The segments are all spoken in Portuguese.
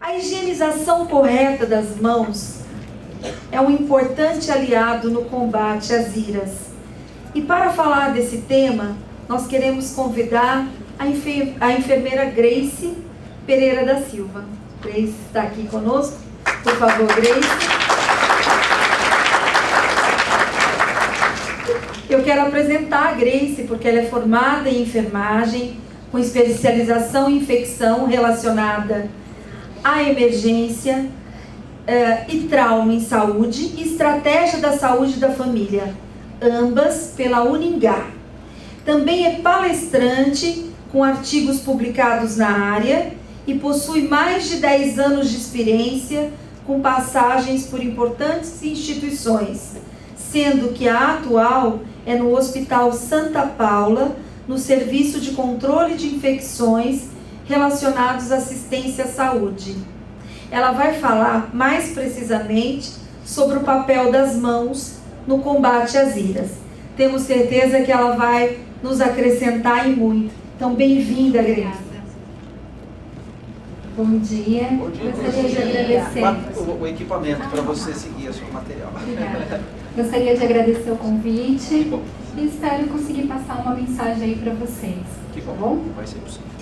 A higienização correta das mãos é um importante aliado no combate às iras. E para falar desse tema, nós queremos convidar a enfermeira Grace Pereira da Silva. Grace está aqui conosco. Por favor, Grace. Eu quero apresentar a Grace porque ela é formada em enfermagem, com especialização em infecção relacionada à emergência e trauma em saúde e estratégia da saúde da família, ambas pela Uningá. Também é palestrante com artigos publicados na área e possui mais de 10 anos de experiência com passagens por importantes instituições, sendo que a atual é no Hospital Santa Paula, no Serviço de Controle de Infecções relacionados à assistência à saúde. Ela vai falar mais precisamente sobre o papel das mãos no combate às iras. Temos certeza que ela vai nos acrescentar e muito. Então, bem-vinda, Grace. Bom dia. Bom dia. Gostaria de agradecer o equipamento para você seguir a sua material. Obrigada. Gostaria de agradecer o convite Que bom. e espero conseguir passar uma mensagem aí para vocês. Que Tá bom. bom? Vai ser possível.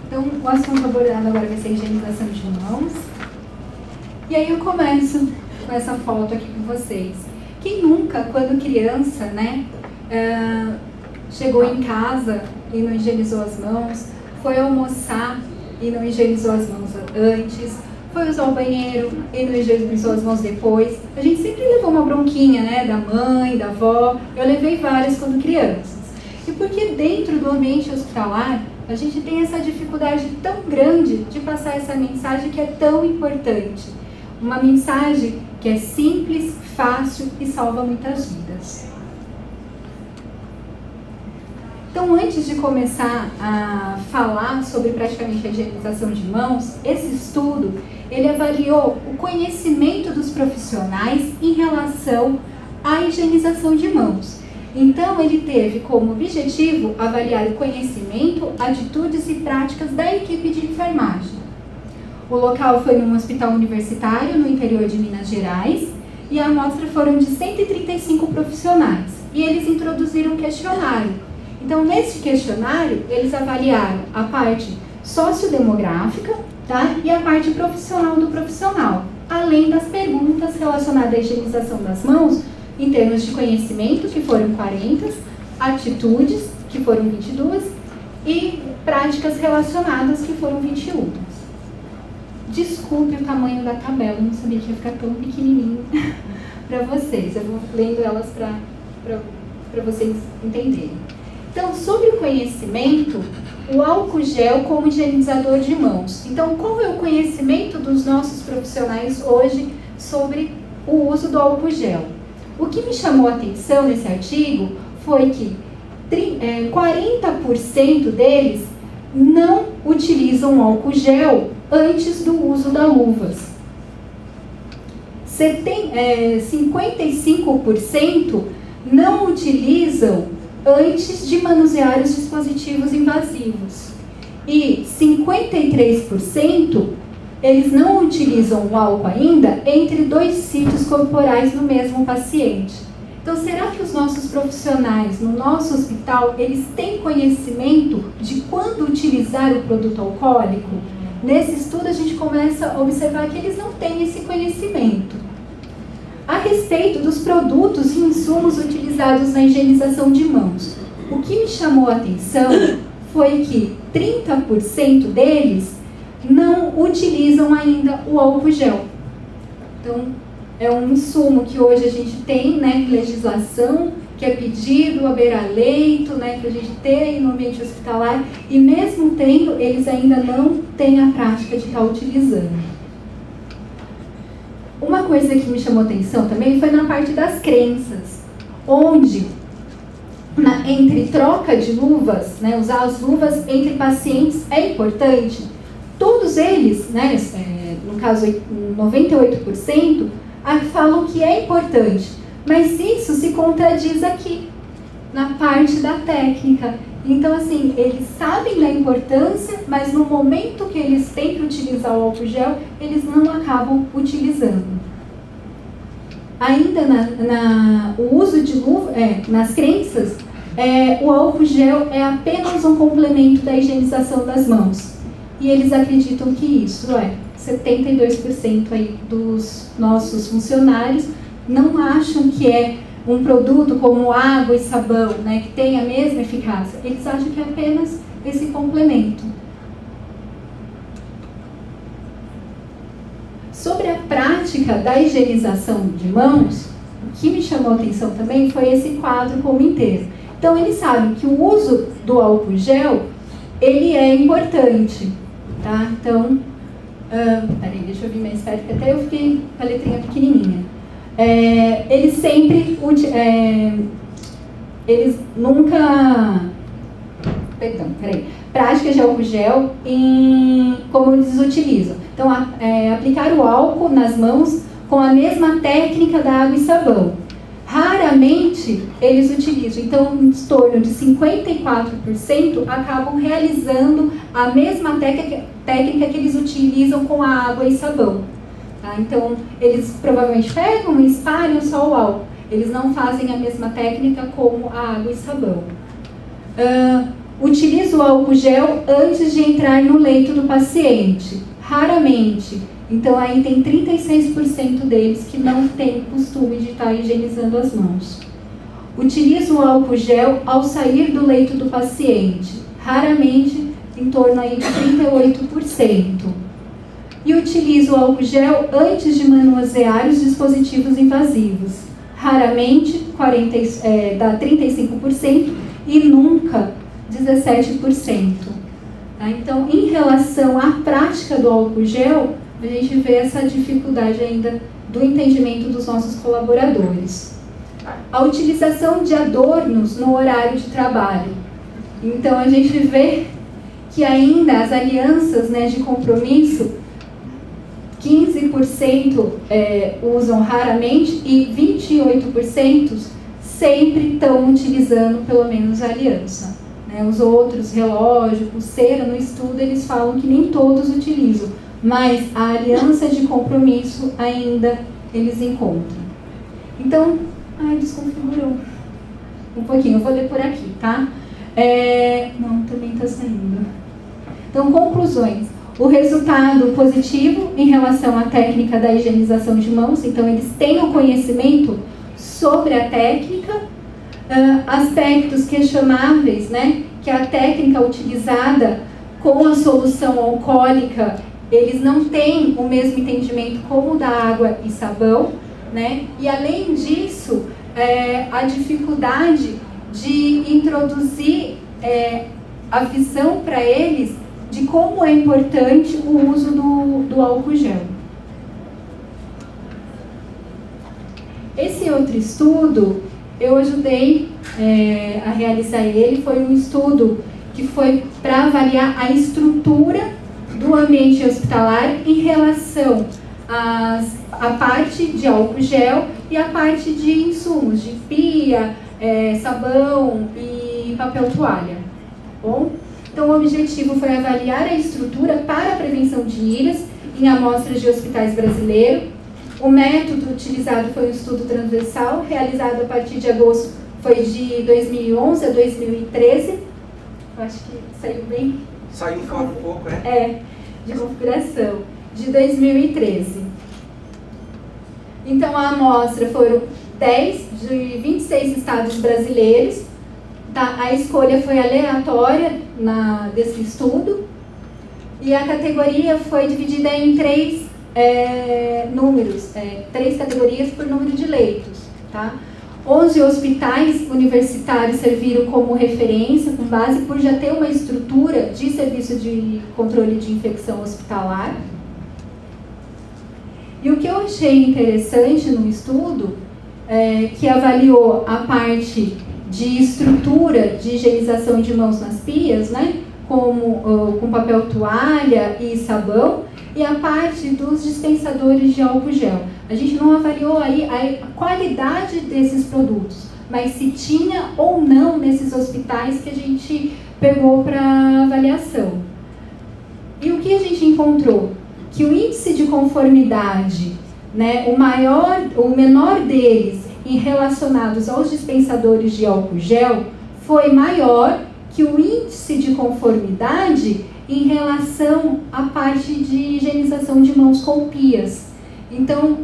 Então, o assunto abordado agora vai ser higienização de mãos. E aí eu começo com essa foto aqui com vocês. Quem nunca, quando criança, né, chegou em casa e não higienizou as mãos, foi almoçar e não higienizou as mãos antes, foi usar o banheiro e não higienizou as mãos depois. A gente sempre levou uma bronquinha, né, da mãe, da avó. Eu levei várias quando crianças. E porque dentro do ambiente hospitalar, a gente tem essa dificuldade tão grande de passar essa mensagem que é tão importante. Uma mensagem que é simples, fácil e salva muitas vidas. Então, antes de começar a falar sobre praticamente a higienização de mãos, esse estudo, ele avaliou o conhecimento dos profissionais em relação à higienização de mãos. Então, ele teve como objetivo avaliar o conhecimento, atitudes e práticas da equipe de enfermagem. O local foi num hospital universitário no interior de Minas Gerais e a amostra foram de 135 profissionais. E eles introduziram um questionário. Então, nesse questionário, eles avaliaram a parte sociodemográfica, tá? E a parte profissional do profissional, além das perguntas relacionadas à higienização das mãos, em termos de conhecimento, que foram 40, atitudes, que foram 22, e práticas relacionadas, que foram 21. Desculpe o tamanho da tabela, eu não sabia que ia ficar tão pequenininho para vocês. Eu vou lendo elas para vocês entenderem. Então, sobre o conhecimento, o álcool gel como higienizador de mãos. Então, qual é o conhecimento dos nossos profissionais hoje sobre o uso do álcool gel? O que me chamou a atenção nesse artigo foi que 40% deles não utilizam álcool gel antes do uso das luvas. 55% não utilizam antes de manusear os dispositivos invasivos. E 53% eles não utilizam o álcool ainda entre 2 sítios corporais no mesmo paciente. Então, será que os nossos profissionais no nosso hospital, eles têm conhecimento de quando utilizar o produto alcoólico? Nesse estudo, a gente começa a observar que eles não têm esse conhecimento. A respeito dos produtos e insumos utilizados na higienização de mãos, o que me chamou a atenção foi que 30% deles não utilizam ainda o álcool gel. Então, é um insumo que hoje a gente tem, né, legislação, que é pedido à beira-leito, né, que a gente tem no ambiente hospitalar, e mesmo tendo, eles ainda não têm a prática de estar utilizando. Uma coisa que me chamou atenção também foi na parte das crenças, onde entre troca de luvas, né, usar as luvas entre pacientes é importante. Todos eles, né, no caso 98%, falam que é importante, mas isso se contradiz aqui, na parte da técnica. Então, assim, eles sabem da importância, mas no momento que eles têm que utilizar o álcool gel, eles não acabam utilizando. Ainda o uso de luva, nas crenças, o álcool gel é apenas um complemento da higienização das mãos. E eles acreditam que isso 72% aí dos nossos funcionários não acham que é um produto como água e sabão, né, que tem a mesma eficácia. Eles acham que é apenas esse complemento. Sobre a prática da higienização de mãos, o que me chamou a atenção também foi esse quadro como inteiro. Então, eles sabem que o uso do álcool gel, ele é importante, tá? Então, peraí, deixa eu vir mais perto, porque até eu fiquei com a letrinha pequenininha. Eles sempre, eles nunca, práticas de álcool gel como eles utilizam. Então, aplicar o álcool nas mãos com a mesma técnica da água e sabão. Raramente eles utilizam, então em torno de 54% acabam realizando a mesma técnica que eles utilizam com a água e sabão. Tá? Então, eles provavelmente pegam e espalham só o álcool. Eles não fazem a mesma técnica como a água e sabão. Utiliza o álcool gel antes de entrar no leito do paciente. Raramente. Então, aí tem 36% deles que não têm costume de estar higienizando as mãos. Utiliza o álcool gel ao sair do leito do paciente. Raramente, em torno aí de 38%. E utiliza o álcool gel antes de manusear os dispositivos invasivos. Raramente, dá 35% e nunca 17%. Tá? Então, em relação à prática do álcool gel, a gente vê essa dificuldade ainda do entendimento dos nossos colaboradores. A utilização de adornos no horário de trabalho. Então, a gente vê que ainda as alianças, né, de compromisso, 15% usam raramente e 28% sempre estão utilizando pelo menos a aliança. Né? Os outros, relógio, pulseira, no estudo eles falam que nem todos utilizam, mas a aliança de compromisso ainda eles encontram. Então, desconfigurou um pouquinho, eu vou ler por aqui, tá? Não, também está saindo. Então, conclusões. O resultado positivo em relação à técnica da higienização de mãos, então eles têm o conhecimento sobre a técnica, aspectos questionáveis, né, que a técnica utilizada com a solução alcoólica, eles não têm o mesmo entendimento como o da água e sabão, né, e além disso, a dificuldade de introduzir a visão para eles de como é importante o uso do álcool gel. Esse outro estudo, eu ajudei a realizar ele, foi um estudo que foi para avaliar a estrutura do ambiente hospitalar em relação à parte de álcool gel e a parte de insumos, de pia, sabão e papel toalha. Bom? Então, o objetivo foi avaliar a estrutura para a prevenção de ilhas em amostras de hospitais brasileiros. O método utilizado foi um estudo transversal, realizado a partir de agosto, foi de 2011 a 2013. Eu acho que saiu bem... Saiu fora um pouco, né? De configuração, de 2013. Então, a amostra foram 10 de 26 estados brasileiros. Tá? A escolha foi aleatória desse estudo e a categoria foi dividida em 3 números, 3 categorias por número de leitos. Tá? 11 hospitais universitários serviram como referência, com base por já ter uma estrutura de serviço de controle de infecção hospitalar. E o que eu achei interessante no estudo, que avaliou a parte de estrutura de higienização de mãos nas pias, né, com papel toalha e sabão, e a parte dos dispensadores de álcool gel. A gente não avaliou aí a qualidade desses produtos, mas se tinha ou não nesses hospitais que a gente pegou para avaliação. E o que a gente encontrou? Que o índice de conformidade, né, o menor deles em relacionados aos dispensadores de álcool gel foi maior que o índice de conformidade em relação à parte de higienização de mãos com pias. Então,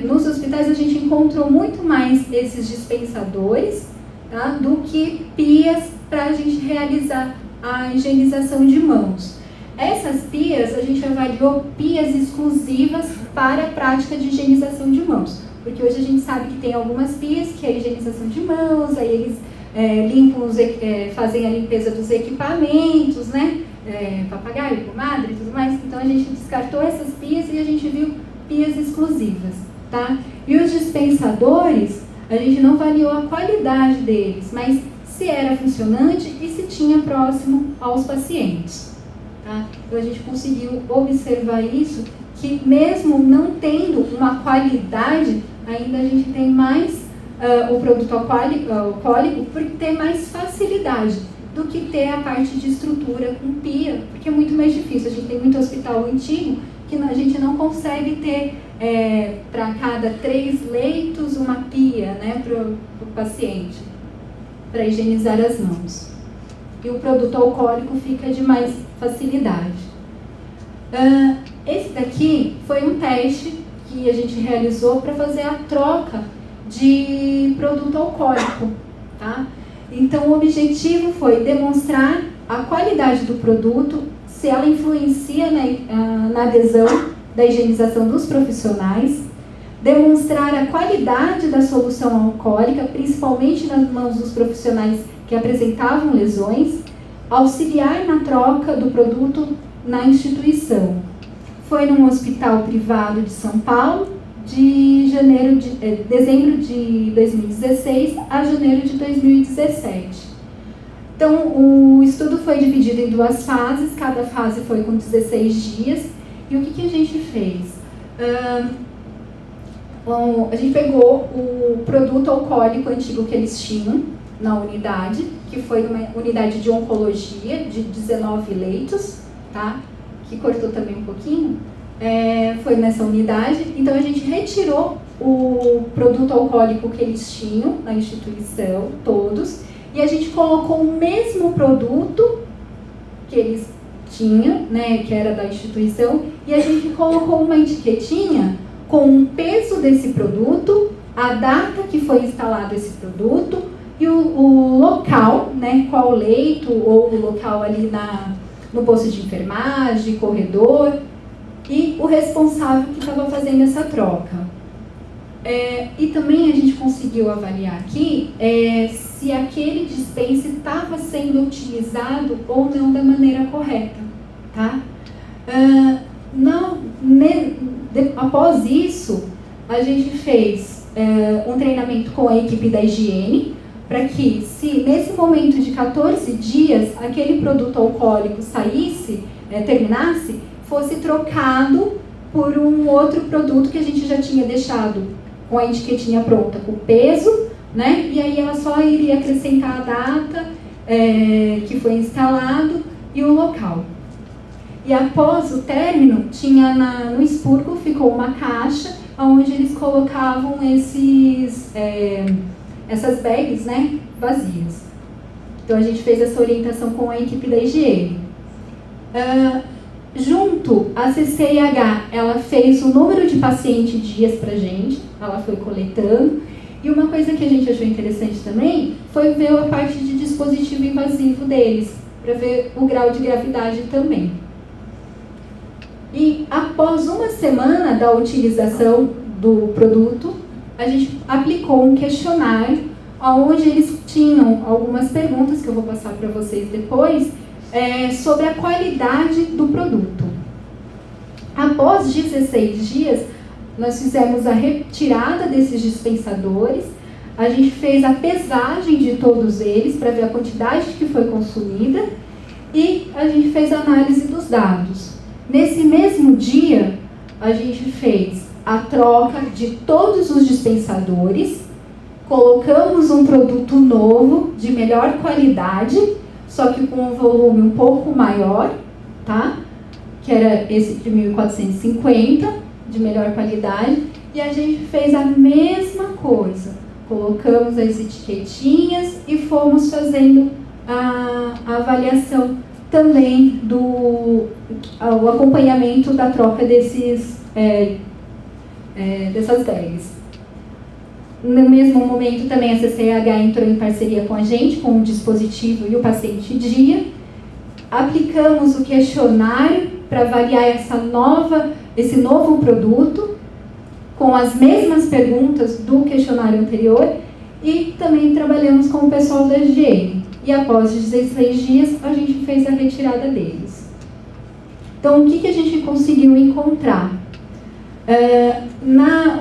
nos hospitais a gente encontrou muito mais esses dispensadores, tá, do que pias para a gente realizar a higienização de mãos. Essas pias, a gente avaliou pias exclusivas para a prática de higienização de mãos. Porque hoje a gente sabe que tem algumas pias que é a higienização de mãos, aí eles limpam, fazem a limpeza dos equipamentos, né? Papagaio, comadre e tudo mais. Então a gente descartou essas pias e a gente viu pias exclusivas, tá? E os dispensadores, a gente não avaliou a qualidade deles, mas se era funcionante e se tinha próximo aos pacientes, tá? Então a gente conseguiu observar isso, que mesmo não tendo uma qualidade, ainda a gente tem mais o produto alcoólico por ter mais facilidade do que ter a parte de estrutura com pia, porque é muito mais difícil. A gente tem muito hospital antigo que a gente não consegue ter para cada 3 leitos uma pia, né, para o paciente, para higienizar as mãos. E o produto alcoólico fica de mais facilidade. Esse daqui foi um teste que a gente realizou para fazer a troca de produto alcoólico, tá? Então o objetivo foi demonstrar a qualidade do produto, se ela influencia na adesão da higienização dos profissionais, demonstrar a qualidade da solução alcoólica, principalmente nas mãos dos profissionais que apresentavam lesões, auxiliar na troca do produto na instituição. Foi num hospital privado de São Paulo, de dezembro de 2016 a janeiro de 2017. Então, o estudo foi dividido em 2 fases, cada fase foi com 16 dias. E o que a gente fez? A gente pegou o produto alcoólico antigo que eles tinham na unidade, que foi uma unidade de oncologia de 19 leitos, tá? Que cortou também um pouquinho. Foi nessa unidade. Então a gente retirou o produto alcoólico que eles tinham na instituição, todos, e a gente colocou o mesmo produto que eles tinham, né, que era da instituição, e a gente colocou uma etiquetinha com o peso desse produto, a data que foi instalado esse produto e o local, né, qual leito ou o local ali no posto de enfermagem, corredor, e o responsável que estava fazendo essa troca. E também a gente conseguiu avaliar aqui se aquele dispense estava sendo utilizado ou não da maneira correta, tá? Após isso, a gente fez um treinamento com a equipe da higiene, para que, se nesse momento de 14 dias, aquele produto alcoólico terminasse, fosse trocado por um outro produto que a gente já tinha deixado com a etiquetinha pronta, com o peso, né? E aí ela só iria acrescentar a data que foi instalado e o local. E após o término, tinha no expurgo, ficou uma caixa onde eles colocavam essas bags, né, vazias. Então a gente fez essa orientação com a equipe da higiene. Junto, a CCIH, ela fez o número de paciente dias pra gente, ela foi coletando. E uma coisa que a gente achou interessante também foi ver a parte de dispositivo invasivo deles, para ver o grau de gravidade também. E após uma semana da utilização do produto, a gente aplicou um questionário onde eles tinham algumas perguntas, que eu vou passar para vocês depois, sobre a qualidade do produto. Após 16 dias, nós fizemos a retirada desses dispensadores, a gente fez a pesagem de todos eles para ver a quantidade que foi consumida e a gente fez a análise dos dados. Nesse mesmo dia, a gente fez a troca de todos os dispensadores colocamos um produto novo, de melhor qualidade, só que com um volume um pouco maior, tá? Que era esse de 1.450, de melhor qualidade, e a gente fez a mesma coisa. Colocamos as etiquetinhas e fomos fazendo a avaliação também o acompanhamento da troca dessas bags. No mesmo momento também a CCH entrou em parceria com a gente, com o dispositivo e o paciente dia. Aplicamos o questionário para avaliar esse novo produto, com as mesmas perguntas do questionário anterior, e também trabalhamos com o pessoal da higiene. E após 16 dias, a gente fez a retirada deles. Então, o que a gente conseguiu encontrar?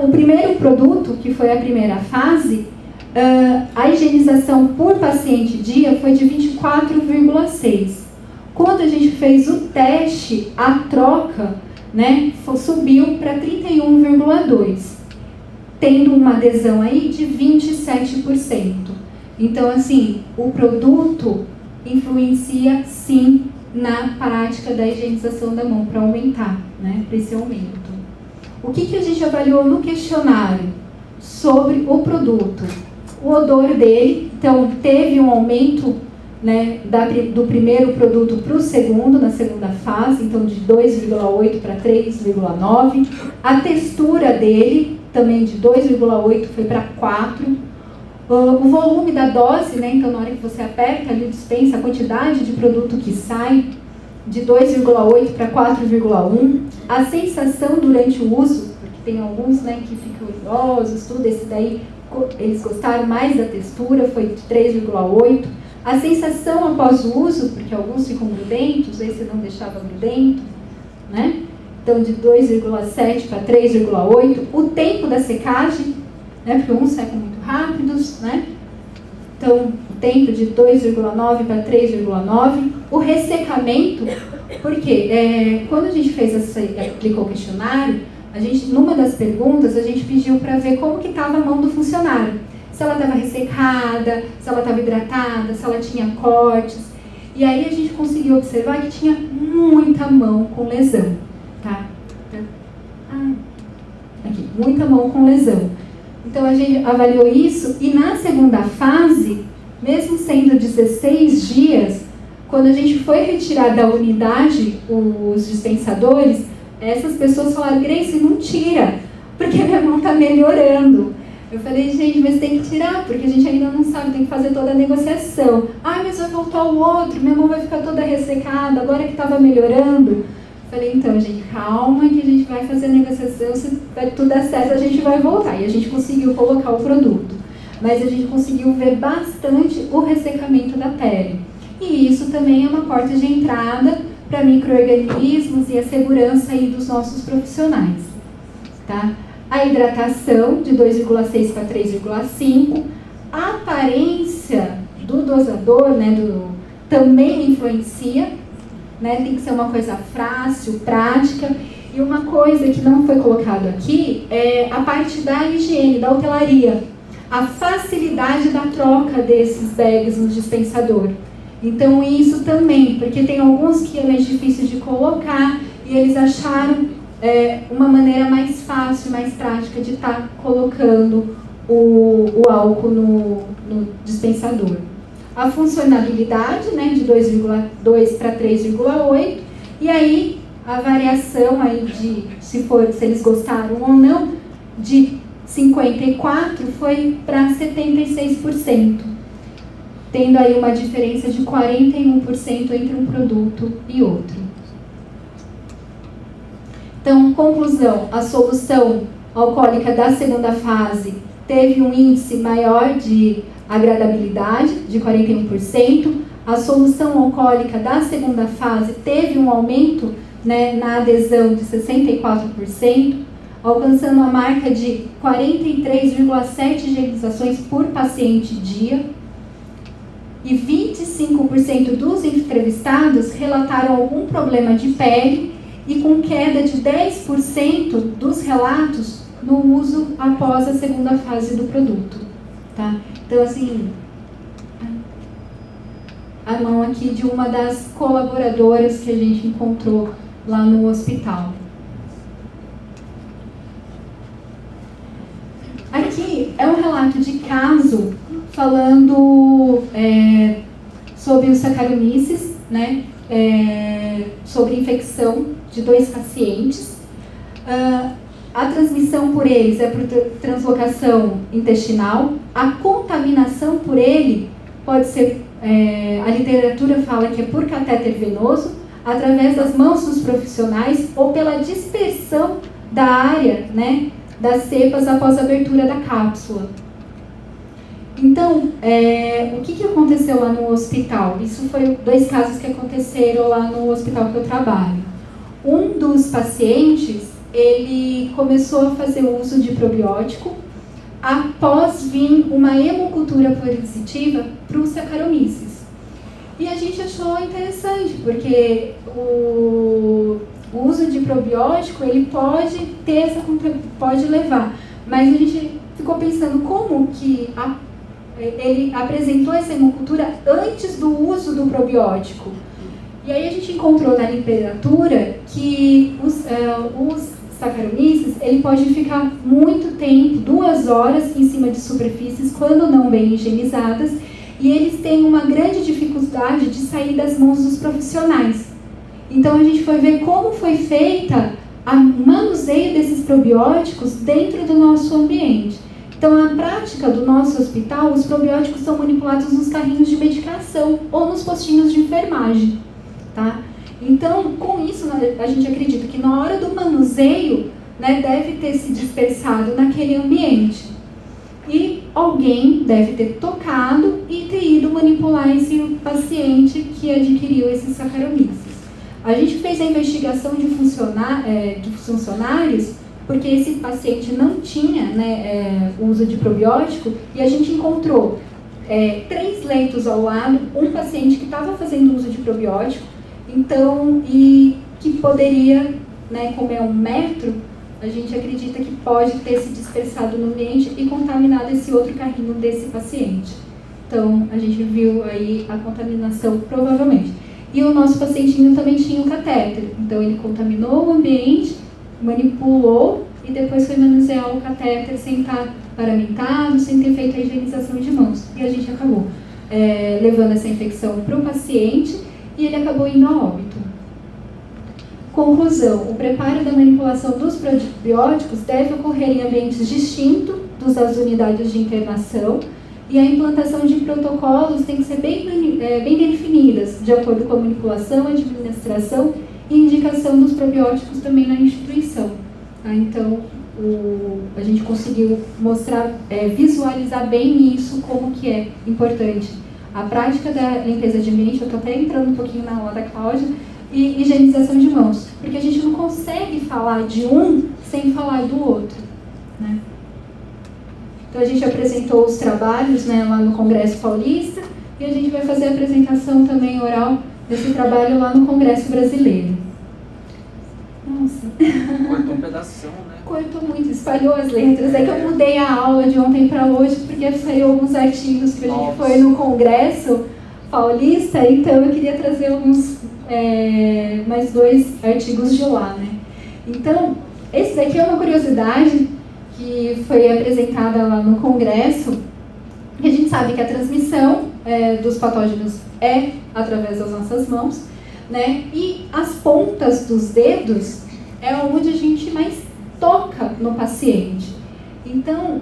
O primeiro produto, que foi a primeira fase, a higienização por paciente dia foi de 24,6. Quando a gente fez o teste, a troca, né, subiu para 31,2, tendo uma adesão aí de 27%. Então, assim, o produto influencia, sim, na prática da higienização da mão, para aumentar, né, para esse aumento. O que a gente avaliou no questionário sobre o produto? O odor dele, então, teve um aumento, né, do primeiro produto para o segundo, na segunda fase, então de 2,8 para 3,9. A textura dele, também de 2,8 foi para 4. O volume da dose, né, então na hora que você aperta ali o dispensa, a quantidade de produto que sai, de 2,8 para 4,1. A sensação durante o uso, porque tem alguns, né, que ficam curiosos, tudo, esse daí eles gostaram mais da textura, foi de 3,8. A sensação após o uso, porque alguns ficam grudentos, esse não deixava grudento, né? Então de 2,7 para 3,8. O tempo da secagem, né, porque uns secam muito rápidos, né? Então o tempo de 2,9 para 3,9. O ressecamento, porque quando a gente aplicou o questionário, numa das perguntas, a gente pediu para ver como que estava a mão do funcionário. Se ela estava ressecada, se ela estava hidratada, se ela tinha cortes. E aí a gente conseguiu observar que tinha muita mão com lesão, tá? Aqui, muita mão com lesão. Então a gente avaliou isso, e na segunda fase, mesmo sendo 16 dias, quando a gente foi retirar da unidade os dispensadores, essas pessoas falaram: Grace, não tira, porque minha mão está melhorando. Eu falei: gente, mas tem que tirar, porque a gente ainda não sabe, tem que fazer toda a negociação. Mas vai voltar o outro, minha mão vai ficar toda ressecada, agora que estava melhorando. Eu falei: então, gente, calma que a gente vai fazer a negociação, se tudo der certo, a gente vai voltar. E a gente conseguiu colocar o produto. Mas a gente conseguiu ver bastante o ressecamento da pele. E isso também é uma porta de entrada para micro-organismos e a segurança aí dos nossos profissionais, tá? A hidratação de 2,6 para 3,5. A aparência do dosador, né, também influencia, né? Tem que ser uma coisa fácil, prática. E uma coisa que não foi colocado aqui é a parte da higiene, da hotelaria. A facilidade da troca desses bags no dispensador. Então isso também, porque tem alguns que é mais difícil de colocar e eles acharam uma maneira mais fácil, mais prática de estar colocando o álcool no dispensador. A funcionalidade, né, de 2,2 para 3,8, e aí a variação aí de se eles gostaram ou não, de 54 foi para 76%, tendo aí uma diferença de 41% entre um produto e outro. Então, conclusão, a solução alcoólica da segunda fase teve um índice maior de agradabilidade, de 41%. A solução alcoólica da segunda fase teve um aumento, né, na adesão de 64%, alcançando a marca de 43,7 higienizações por paciente dia. E 25% dos entrevistados relataram algum problema de pele, e com queda de 10% dos relatos no uso após a segunda fase do produto. tá? Então, assim, a mão aqui de uma das colaboradoras que a gente encontrou lá no hospital. Aqui é um relato de caso falando sobre os Saccharomyces, né? Sobre infecção de 2 pacientes. A transmissão por eles é por translocação intestinal. A contaminação por ele pode ser, a literatura fala que é por catéter venoso, através das mãos dos profissionais ou pela dispersão da área, né, das cepas após a abertura da cápsula. Então, o que aconteceu lá no hospital? Isso foi 2 casos que aconteceram lá no hospital que eu trabalho. Um dos pacientes, ele começou a fazer uso de probiótico após vir uma hemocultura pluripositiva para os Saccharomyces. E a gente achou interessante, porque o uso de probiótico, ele pode levar, mas a gente ficou pensando como que ele apresentou essa hemocultura antes do uso do probiótico. E aí a gente encontrou na literatura que os Saccharomyces, ele pode ficar muito tempo, 2 horas, em cima de superfícies, quando não bem higienizadas, e eles têm uma grande dificuldade de sair das mãos dos profissionais. Então a gente foi ver como foi feita o manuseio desses probióticos dentro do nosso ambiente. Então, na prática do nosso hospital, os probióticos são manipulados nos carrinhos de medicação ou nos postinhos de enfermagem, tá? Então, com isso, a gente acredita que na hora do manuseio, né, deve ter se dispersado naquele ambiente. E alguém deve ter tocado e ter ido manipular esse paciente que adquiriu esses Saccharomyces. A gente fez a investigação de funcionários, porque esse paciente não tinha, né, uso de probiótico, e a gente encontrou 3 leitos ao lado, um paciente que estava fazendo uso de probiótico, então, e que poderia, né, como é 1 metro, a gente acredita que pode ter se dispersado no ambiente e contaminado esse outro carrinho desse paciente. Então, a gente viu aí a contaminação, provavelmente. E o nosso pacientinho também tinha um catéter, então ele contaminou o ambiente, manipulou e depois foi manusear o catéter sem estar paramentado, sem ter feito a higienização de mãos. E a gente acabou levando essa infecção para o paciente e ele acabou indo a óbito. Conclusão: o preparo da manipulação dos probióticos deve ocorrer em ambientes distintos das unidades de internação e a implantação de protocolos tem que ser bem definidas, de acordo com a manipulação, administração e indicação dos probióticos também na instituição. Tá? Então, a gente conseguiu mostrar, visualizar bem isso, como que é importante. A prática da limpeza de ambiente, eu estou até entrando um pouquinho na aula da Cláudia, e higienização de mãos, porque a gente não consegue falar de um sem falar do outro, né? Então a gente apresentou os trabalhos, né, lá no Congresso Paulista, e a gente vai fazer a apresentação também oral desse trabalho lá no Congresso Brasileiro. Nossa. Cortou um pedação, né? Cortou muito, espalhou as letras. É que eu mudei a aula de ontem para hoje, porque saiu alguns artigos que a gente foi no Congresso Paulista, então eu queria trazer mais 2 artigos de lá, né? Então, esse daqui é uma curiosidade que foi apresentada lá no Congresso, que a gente sabe que a transmissão dos patógenos é através das nossas mãos, né? E as pontas dos dedos é onde a gente mais toca no paciente. Então,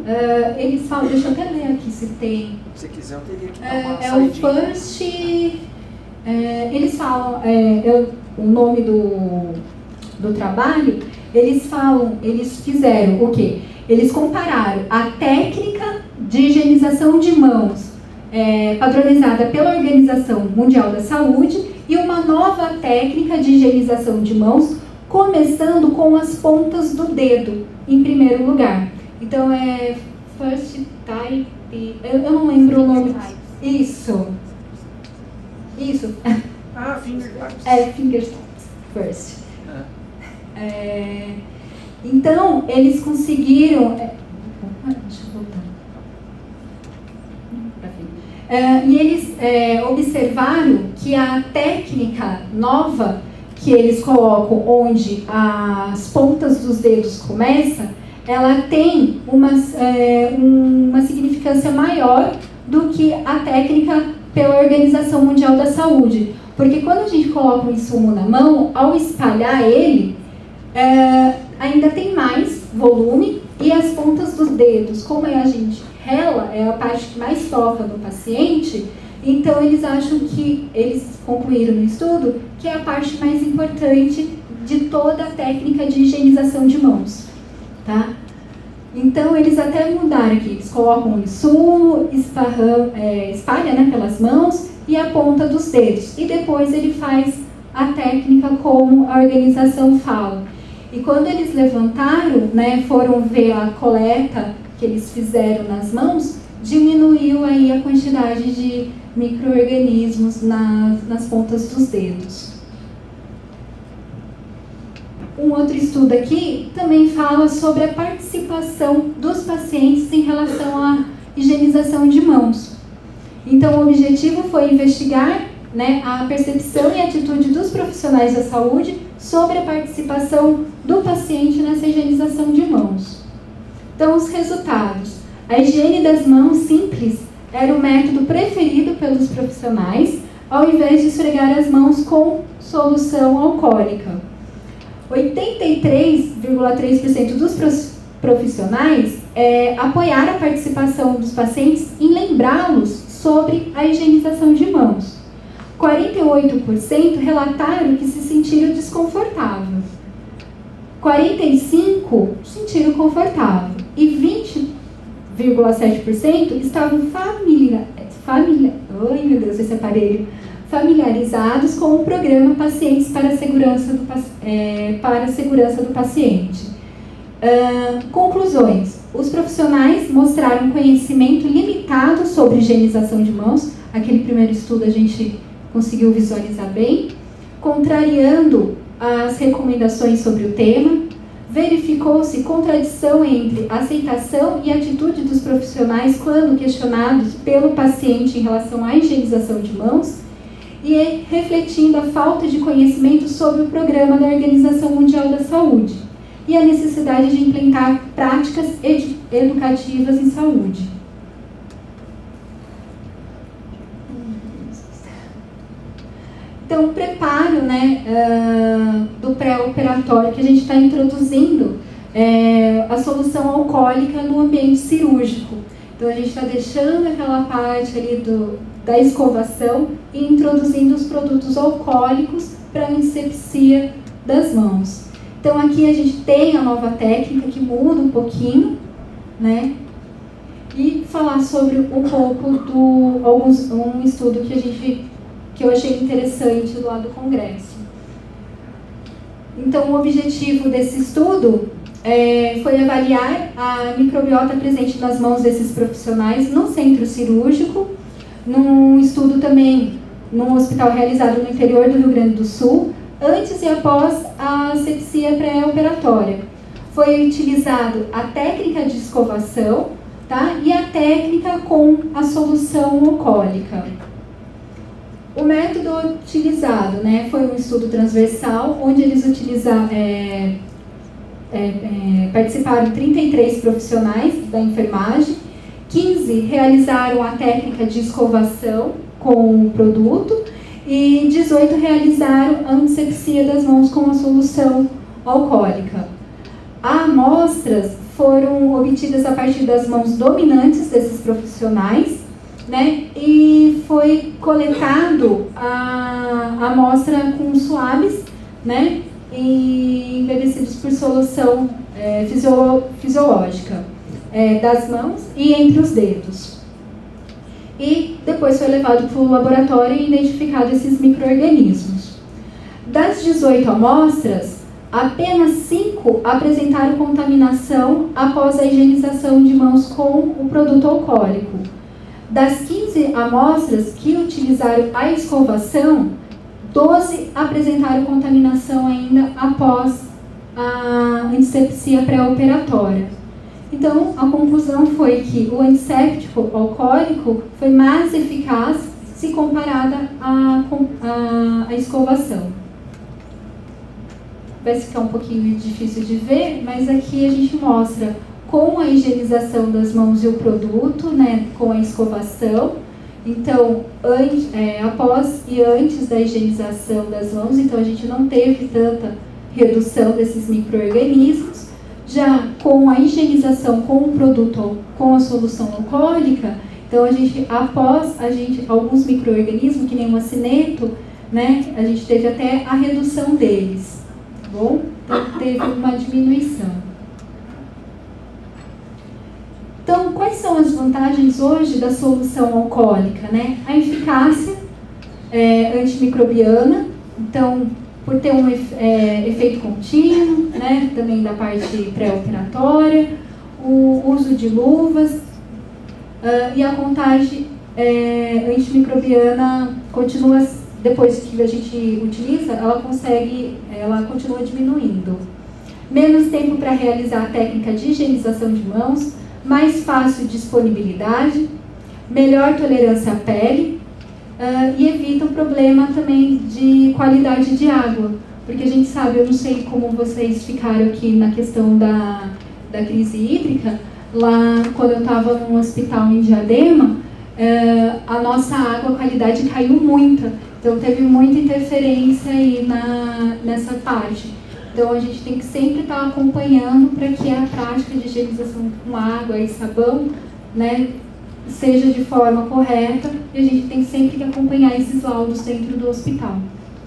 eles falam, deixa eu até ler aqui se tem. Se quiser, eu teria que dar uma saidinha. O first, eles falam, o nome do trabalho, eles fizeram o quê? Eles compararam a técnica de higienização de mãos padronizada pela Organização Mundial da Saúde e uma nova técnica de higienização de mãos, começando com as pontas do dedo, em primeiro lugar. Então, first type, eu não lembro o nome. Isso. Ah, finger types. Finger types, first. Então, eles conseguiram... deixa eu voltar. E eles observaram que a técnica nova que eles colocam, onde as pontas dos dedos começam, ela tem uma significância maior do que a técnica pela Organização Mundial da Saúde. Porque quando a gente coloca um insumo na mão, ao espalhar ele, ainda tem mais volume, e as pontas dos dedos, como a gente rela, é a parte que mais toca no paciente, então eles acham que, eles concluíram no estudo, que é a parte mais importante de toda a técnica de higienização de mãos. Tá? Então eles até mudaram aqui, eles colocam o insumo, espalha, né, pelas mãos e a ponta dos dedos. E depois ele faz a técnica como a organização fala. E quando eles levantaram, né, foram ver a coleta que eles fizeram nas mãos, diminuiu aí a quantidade de micro-organismos nas pontas dos dedos. Um outro estudo aqui também fala sobre a participação dos pacientes em relação à higienização de mãos. Então, o objetivo foi investigar, né, a percepção e atitude dos profissionais da saúde sobre a participação do paciente nessa higienização de mãos. Então, os resultados. A higiene das mãos simples era o método preferido pelos profissionais, ao invés de esfregar as mãos com solução alcoólica. 83,3% dos profissionais apoiaram a participação dos pacientes em lembrá-los sobre a higienização de mãos. 48% relataram que se sentiram desconfortável. 45% sentiram confortável. E 20,7% estavam familiarizados com o programa Pacientes para a Segurança do Paciente. Conclusões. Os profissionais mostraram conhecimento limitado sobre higienização de mãos. Aquele primeiro estudo a gente conseguiu visualizar bem. Contrariando as recomendações sobre o tema. Verificou-se contradição entre aceitação e atitude dos profissionais quando questionados pelo paciente em relação à higienização de mãos e refletindo a falta de conhecimento sobre o programa da Organização Mundial da Saúde e a necessidade de implementar práticas educativas em saúde. Então, o preparo, né, do pré-operatório, que a gente está introduzindo a solução alcoólica no ambiente cirúrgico. Então, a gente está deixando aquela parte ali da escovação e introduzindo os produtos alcoólicos para a asepsia das mãos. Então, aqui a gente tem a nova técnica que muda um pouquinho, né? E falar sobre um pouco um estudo que eu achei interessante lá do Congresso. Então, o objetivo desse estudo foi avaliar a microbiota presente nas mãos desses profissionais no centro cirúrgico, num estudo também num hospital realizado no interior do Rio Grande do Sul, antes e após a asepsia pré-operatória. Foi utilizado a técnica de escovação, tá? E a técnica com a solução alcoólica. O método utilizado, né, foi um estudo transversal, onde eles participaram 33 profissionais da enfermagem, 15 realizaram a técnica de escovação com o produto e 18 realizaram a antisepsia das mãos com a solução alcoólica. As amostras foram obtidas a partir das mãos dominantes desses profissionais, né, e foi coletado a amostra com suaves, né, e embebecidos por solução fisiológica das mãos e entre os dedos. E depois foi levado para o laboratório e identificado esses micro-organismos. Das 18 amostras, apenas 5 apresentaram contaminação após a higienização de mãos com o produto alcoólico. Das 15 amostras que utilizaram a escovação, 12 apresentaram contaminação ainda após a antisepsia pré-operatória. Então, a conclusão foi que o antisséptico alcoólico foi mais eficaz se comparada à escovação. Vai ficar um pouquinho difícil de ver, mas aqui a gente mostra com a higienização das mãos e o produto, né, com a escovação. Então, após e antes da higienização das mãos, então a gente não teve tanta redução desses micro-organismos. Já com a higienização com o produto, com a solução alcoólica, então alguns micro-organismos, que nem o acineto, né, a gente teve até a redução deles, tá bom? Então, teve uma diminuição. Então, quais são as vantagens hoje da solução alcoólica, né? A eficácia antimicrobiana, então, por ter um efeito contínuo, né, também da parte pré-operatória, o uso de luvas e a contagem antimicrobiana continua, depois que a gente utiliza, ela continua diminuindo. Menos tempo para realizar a técnica de higienização de mãos, mais fácil disponibilidade, melhor tolerância à pele, e evita o problema também de qualidade de água, porque a gente sabe, eu não sei como vocês ficaram aqui na questão da crise hídrica, lá quando eu estava num hospital em Diadema, a nossa água, a qualidade caiu muito, então teve muita interferência aí nessa parte. Então a gente tem que sempre estar acompanhando para que a prática de higienização com água e sabão, né, seja de forma correta, e a gente tem sempre que acompanhar esses laudos dentro do hospital,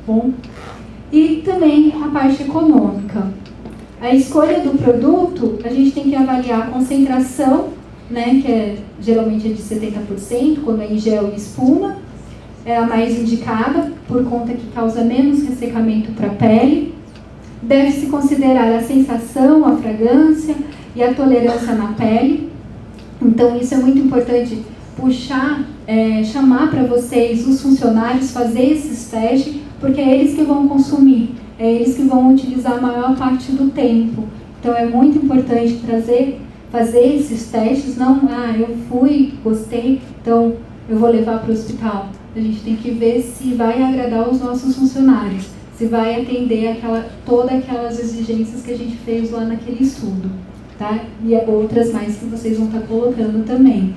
bom? E também a parte econômica. A escolha do produto, a gente tem que avaliar a concentração, né, que geralmente é de 70%, quando é em gel e espuma, é a mais indicada, por conta que causa menos ressecamento para a pele. Deve-se considerar a sensação, a fragrância e a tolerância na pele. Então, isso é muito importante, chamar para vocês, os funcionários, fazer esses testes, porque é eles que vão consumir, é eles que vão utilizar a maior parte do tempo. Então, é muito importante fazer esses testes, não, eu fui, gostei, então eu vou levar para o hospital. A gente tem que ver se vai agradar os nossos funcionários, se vai atender todas aquelas exigências que a gente fez lá naquele estudo. Tá? E outras mais que vocês vão estar colocando também.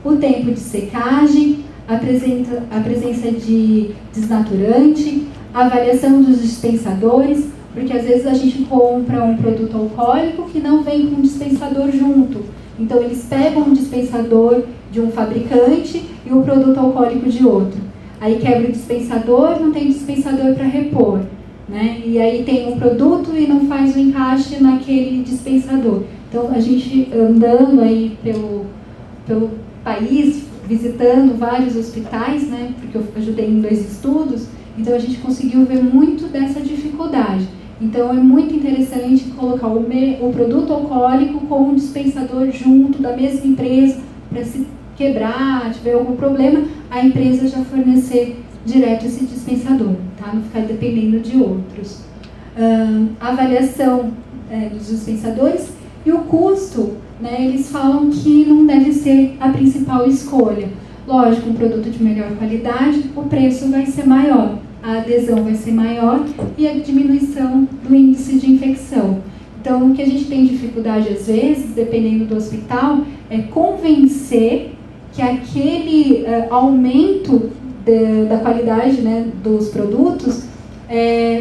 O tempo de secagem, a presença de desnaturante, a avaliação dos dispensadores, porque às vezes a gente compra um produto alcoólico que não vem com um dispensador junto. Então eles pegam um dispensador de um fabricante e o produto alcoólico de outro. Aí quebra o dispensador, não tem dispensador para repor, né? E aí tem um produto e não faz o encaixe naquele dispensador. Então, a gente andando aí pelo país, visitando vários hospitais, né, porque eu ajudei em 2 estudos, então a gente conseguiu ver muito dessa dificuldade. Então, é muito interessante colocar o produto alcoólico com um dispensador junto da mesma empresa, para se quebrar, tiver algum problema, a empresa já fornecer direto esse dispensador, tá? Não ficar dependendo de outros. A avaliação dos dispensadores. E o custo, né, eles falam que não deve ser a principal escolha. Lógico, um produto de melhor qualidade, o preço vai ser maior, a adesão vai ser maior e a diminuição do índice de infecção. Então, o que a gente tem dificuldade às vezes, dependendo do hospital, é convencer que aquele aumento da qualidade, né, dos produtos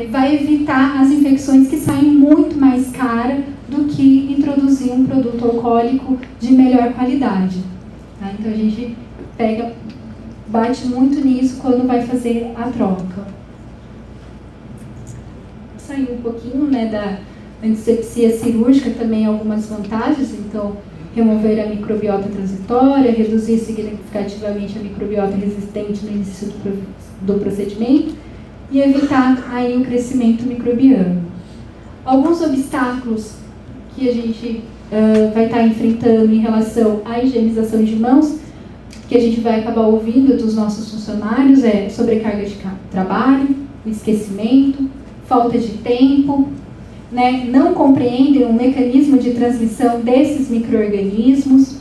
vai evitar as infecções que saem muito mais caras do que introduzir um produto alcoólico de melhor qualidade. Tá? Então a gente bate muito nisso quando vai fazer a troca. Saiu um pouquinho, né, da antisepsia cirúrgica, também algumas vantagens, então remover a microbiota transitória, reduzir significativamente a microbiota resistente no início do procedimento e evitar aí o crescimento microbiano. Alguns obstáculos que a gente vai estar enfrentando em relação à higienização de mãos, que a gente vai acabar ouvindo dos nossos funcionários, é sobrecarga de trabalho, o esquecimento, falta de tempo né, não compreendem o mecanismo de transmissão desses micro-organismos,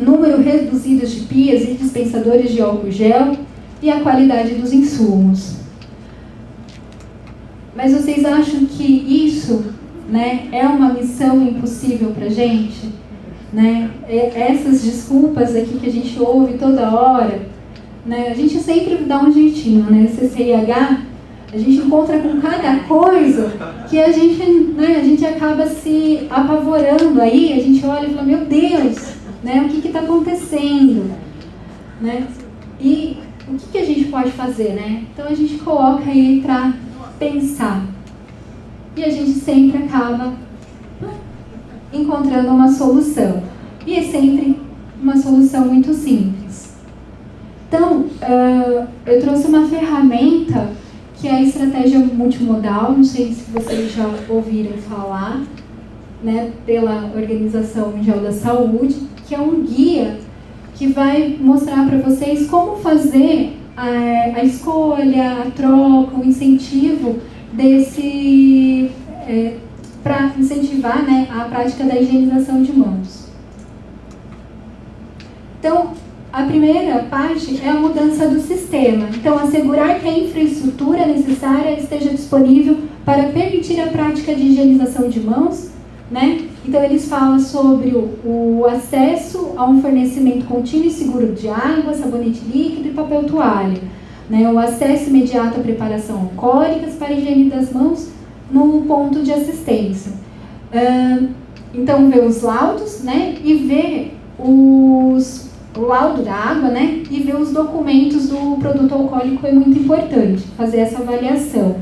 número reduzido de pias e dispensadores de álcool gel e a qualidade dos insumos. Mas vocês acham que isso, né, é uma missão impossível para a gente? Né? Essas desculpas aqui que a gente ouve toda hora, né, a gente sempre dá um jeitinho, né? CCIH, a gente encontra com cada coisa que a gente acaba se apavorando. Aí a gente olha e fala, meu Deus, né, o que está acontecendo? Né? E o que a gente pode fazer? Né? Então a gente coloca aí para pensar. E a gente sempre acaba encontrando uma solução. E é sempre uma solução muito simples. Então, eu trouxe uma ferramenta que é a estratégia multimodal, não sei se vocês já ouviram falar, né, pela Organização Mundial da Saúde, que é um guia que vai mostrar para vocês como fazer a escolha, a troca, o incentivo desse, para incentivar, né, a prática da higienização de mãos. Então, a primeira parte é a mudança do sistema. Então, assegurar que a infraestrutura necessária esteja disponível para permitir a prática de higienização de mãos, né? Então, eles falam sobre o acesso a um fornecimento contínuo e seguro de água, sabonete líquido e papel toalha, né? O acesso imediato à preparação alcoólicas para a higiene das mãos no ponto de assistência. Então, ver os laudos, né? E ver o laudo da água, né? E ver os documentos do produto alcoólico é muito importante, fazer essa avaliação.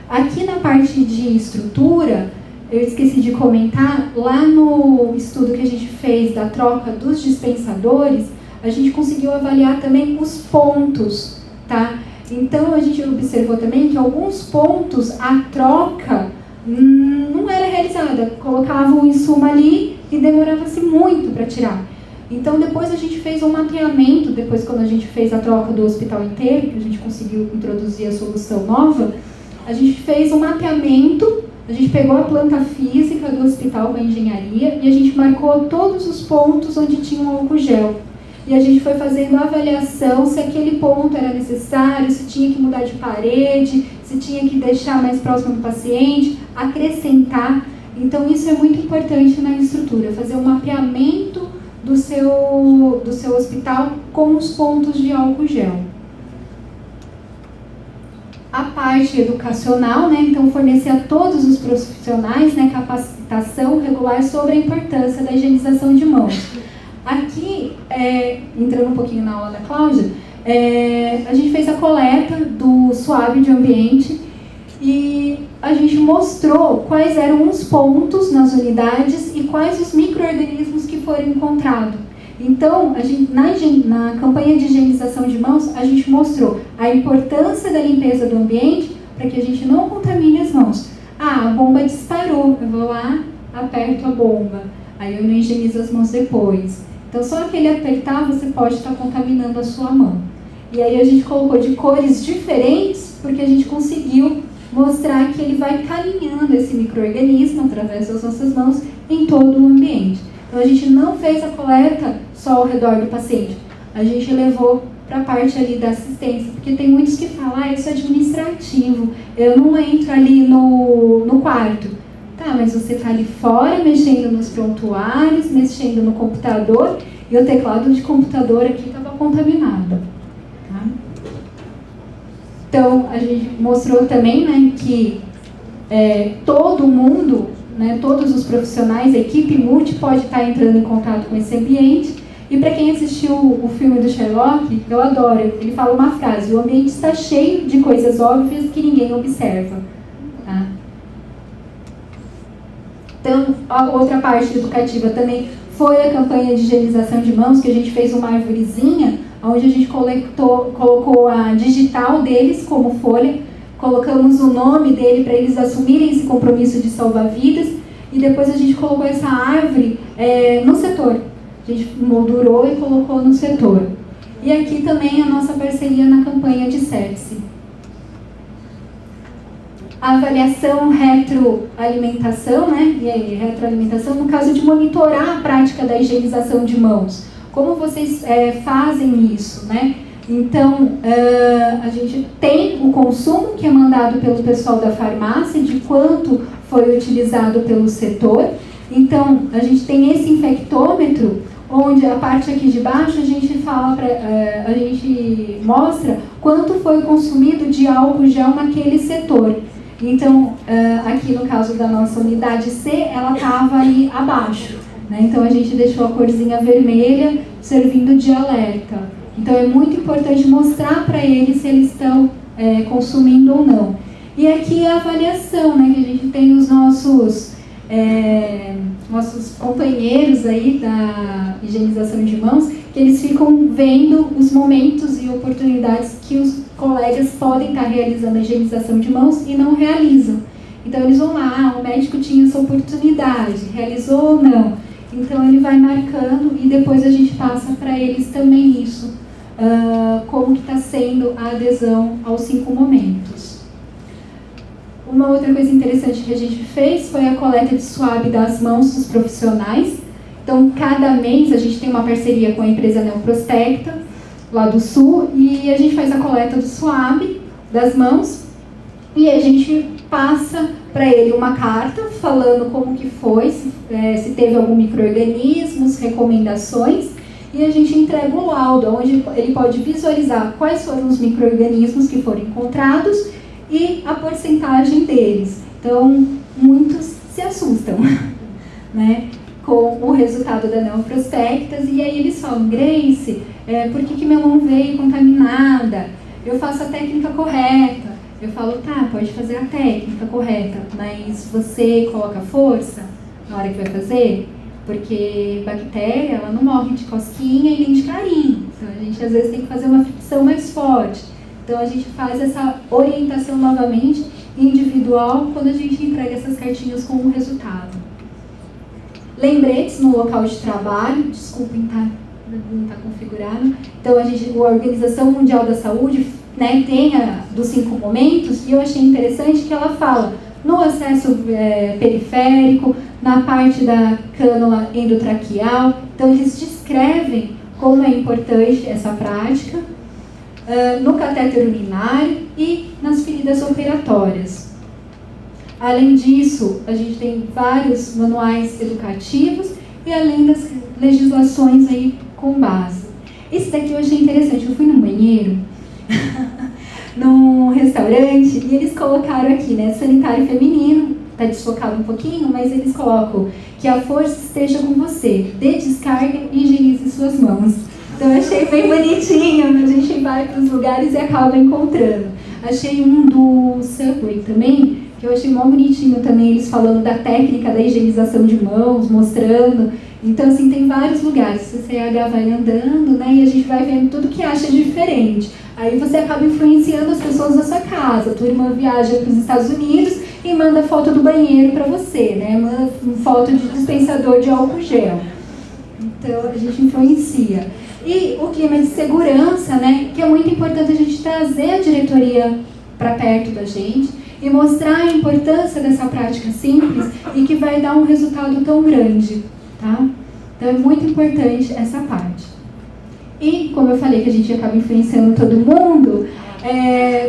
Aqui na parte de estrutura, eu esqueci de comentar, lá no estudo que a gente fez da troca dos dispensadores, a gente conseguiu avaliar também os pontos, tá? Então, a gente observou também que alguns pontos a troca não era realizada, colocava o insumo ali e demorava-se muito para tirar. Então, depois a gente fez um mapeamento, depois quando a gente fez a troca do hospital inteiro, que a gente conseguiu introduzir a solução nova, a gente fez um mapeamento, a gente pegou a planta física do hospital com a engenharia e a gente marcou todos os pontos onde tinha um álcool gel. E a gente foi fazendo a avaliação se aquele ponto era necessário, se tinha que mudar de parede, se tinha que deixar mais próximo do paciente, acrescentar. Então, isso é muito importante na estrutura, fazer um mapeamento do seu hospital com os pontos de álcool gel. A parte educacional, né, então fornecer a todos os profissionais, né, capacitação regular sobre a importância da higienização de mãos. Aqui, entrando um pouquinho na aula da Cláudia, a gente fez a coleta do suave de ambiente e a gente mostrou quais eram os pontos nas unidades e quais os micro-organismos que foram encontrados. Então, na campanha de higienização de mãos, a gente mostrou a importância da limpeza do ambiente para que a gente não contamine as mãos. Ah, a bomba disparou, eu vou lá, aperto a bomba, aí eu não higienizo as mãos depois. Então, só aquele apertar, você pode estar contaminando a sua mão. E aí a gente colocou de cores diferentes, porque a gente conseguiu mostrar que ele vai caminhando esse micro-organismo através das nossas mãos em todo o ambiente. Então, a gente não fez a coleta só ao redor do paciente, a gente levou para a parte ali da assistência, porque tem muitos que falam, isso é administrativo, eu não entro ali no quarto. Tá, mas você está ali fora, mexendo nos prontuários, mexendo no computador, e o teclado de computador aqui estava contaminado. Tá? Então, a gente mostrou também, né, que todo mundo, né, todos os profissionais, a equipe multi pode estar entrando em contato com esse ambiente. E para quem assistiu o filme do Sherlock, eu adoro, ele fala uma frase, o ambiente está cheio de coisas óbvias que ninguém observa. Tá? Então, a outra parte educativa também foi a campanha de higienização de mãos, que a gente fez uma arvorezinha, onde a gente colocou a digital deles como folha, colocamos o nome dele para eles assumirem esse compromisso de salvar vidas, e depois a gente colocou essa árvore no setor. A gente moldurou e colocou no setor. E aqui também a nossa parceria na campanha de sepse. a avaliação retroalimentação, né? E aí, retroalimentação no caso de monitorar a prática da higienização de mãos. Como vocês fazem isso, né? Então, a gente tem o consumo que é mandado pelo pessoal da farmácia, de quanto foi utilizado pelo setor. Então, a gente tem esse infectômetro, onde a parte aqui de baixo a gente fala a gente mostra quanto foi consumido de álcool gel naquele setor. Então, aqui no caso da nossa unidade C, ela estava aí abaixo, né? Então a gente deixou a corzinha vermelha servindo de alerta. Então é muito importante mostrar para eles se eles estão consumindo ou não. E aqui a avaliação, né? Que a gente tem os nossos companheiros aí da higienização de mãos, que eles ficam vendo os momentos e oportunidades que os colegas podem estar realizando a higienização de mãos e não realizam. Então eles vão lá, o médico tinha essa oportunidade, realizou ou não. Então ele vai marcando e depois a gente passa para eles também isso, como que está sendo a adesão aos 5 momentos. Uma outra coisa interessante que a gente fez foi a coleta de suave das mãos dos profissionais. Então, cada mês a gente tem uma parceria com a empresa Neoprospecta, lá do Sul, e a gente faz a coleta do suave das mãos e a gente passa para ele uma carta falando como que foi, se teve algum micro-organismo, recomendações, e a gente entrega um laudo, onde ele pode visualizar quais foram os micro-organismos que foram encontrados e a porcentagem deles. Então, muitos se assustam, né, com o resultado da Neoprospectas, e aí eles falam: Grace, por que minha mão veio contaminada? Eu faço a técnica correta. Eu falo: tá, pode fazer a técnica correta, mas você coloca força na hora que vai fazer? Porque bactéria, ela não morre de cosquinha e nem de carinho. Então a gente às vezes tem que fazer uma fricção mais forte. Então a gente faz essa orientação novamente individual quando a gente entrega essas cartinhas com o resultado. Lembretes no local de trabalho, desculpem, não está configurado. Então a Organização Mundial da Saúde, né, tem dos 5 momentos, e eu achei interessante que ela fala no acesso periférico, na parte da cânula endotraqueal. Então eles descrevem como é importante essa prática, no catéter urinário e nas feridas operatórias. Além disso, a gente tem vários manuais educativos e além das legislações aí com base. Esse daqui eu achei interessante. Eu fui no banheiro, num restaurante, e eles colocaram aqui, né, sanitário feminino, está desfocado um pouquinho, mas eles colocam que a força esteja com você, dê descarga e higienize suas mãos. Então eu achei bem bonitinho, a gente vai para os lugares e acaba encontrando. Achei um do Subway também, que eu achei mó bonitinho também, eles falando da técnica da higienização de mãos, mostrando. Então, assim, tem vários lugares. O CCH vai andando, né, e a gente vai vendo tudo que acha diferente. Aí você acaba influenciando as pessoas da sua casa. A tua irmã viaja para os Estados Unidos e manda foto do banheiro para você, né? Manda foto de dispensador de álcool gel. Então, a gente influencia. E o clima de segurança, né, que é muito importante a gente trazer a diretoria para perto da gente e mostrar a importância dessa prática simples e que vai dar um resultado tão grande, tá? Então é muito importante essa parte. E, como eu falei que a gente acaba influenciando todo mundo,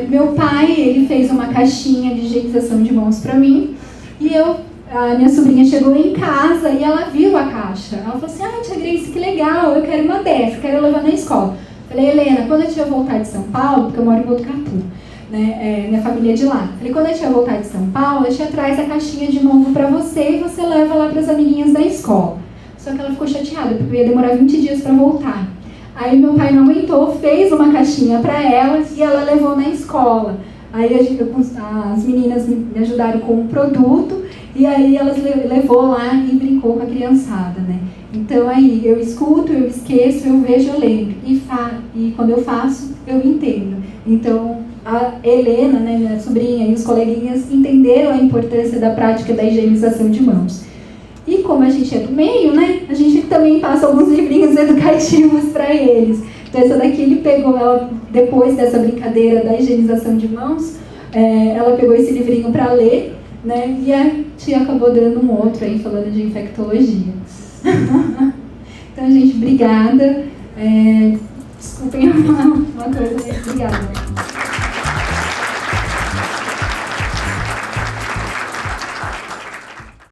meu pai, ele fez uma caixinha de higienização de mãos para mim, e a minha sobrinha chegou em casa e ela viu a caixa. Ela falou assim: ah, tia Grace, que legal, eu quero uma dessa, quero levar na escola. Falei: Helena, quando eu tiver voltar de São Paulo, porque eu moro em Botucatu, né, minha família é de lá. Falei: quando eu tiver voltar de São Paulo, a tia traz a caixinha de novo pra você e você leva lá pras amiguinhas da escola. Só que ela ficou chateada, porque ia demorar 20 dias pra voltar. Aí meu pai não aguentou, fez uma caixinha pra ela e ela levou na escola. Aí as meninas me ajudaram com um produto e aí elas levou lá e brincou com a criançada, né? Então aí eu escuto, eu esqueço, eu vejo, eu lembro. E quando eu faço, eu entendo. Então a Helena, né, minha sobrinha, e os coleguinhas entenderam a importância da prática da higienização de mãos. E como a gente é do meio, né, a gente também passa alguns livrinhos educativos para eles. Então essa daqui ele pegou ela, depois dessa brincadeira da higienização de mãos, ela pegou esse livrinho para ler, né? E a tia acabou dando um outro aí, falando de infectologia. Então, gente, obrigada. Desculpem uma coisa, mas obrigada.